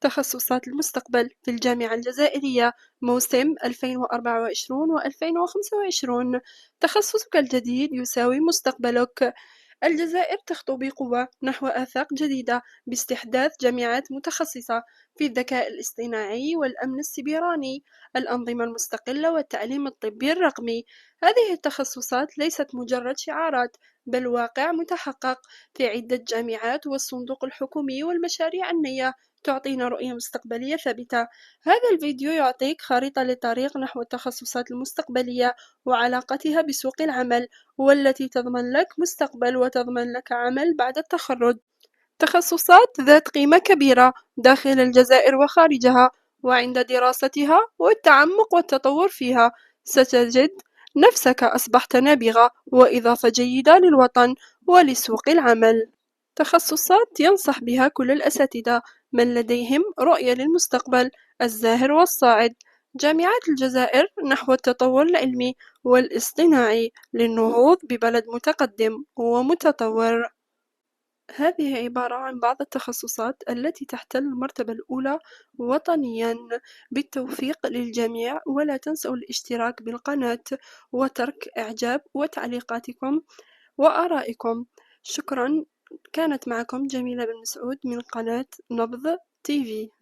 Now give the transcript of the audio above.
تخصصات المستقبل في الجامعة الجزائرية موسم 2024 و2025. تخصصك الجديد يساوي مستقبلك. الجزائر تخطو بقوة نحو آفاق جديدة باستحداث جامعات متخصصة في الذكاء الاصطناعي والأمن السيبراني، الأنظمة المستقلة والتعليم الطبي الرقمي. هذه التخصصات ليست مجرد شعارات، بل واقع متحقق في عدة جامعات والصندوق الحكومي والمشاريع النية تعطينا رؤية مستقبلية ثابتة. هذا الفيديو يعطيك خريطة للطريق نحو التخصصات المستقبلية وعلاقتها بسوق العمل، والتي تضمن لك مستقبل وتضمن لك عمل بعد التخرج. تخصصات ذات قيمة كبيرة داخل الجزائر وخارجها، وعند دراستها والتعمق والتطور فيها ستجد نفسك أصبحت نابغة وإضافة جيدة للوطن ولسوق العمل. تخصصات ينصح بها كل الأساتذة من لديهم رؤية للمستقبل الزاهر والصاعد. جامعات الجزائر نحو التطور العلمي والاصطناعي للنهوض ببلد متقدم ومتطور. هذه عبارة عن بعض التخصصات التي تحتل المرتبة الأولى وطنيا. بالتوفيق للجميع، ولا تنسوا الاشتراك بالقناة وترك إعجاب وتعليقاتكم وآرائكم. شكرا. كانت معكم جميلة بن مسعود من قناة نبض تيفي.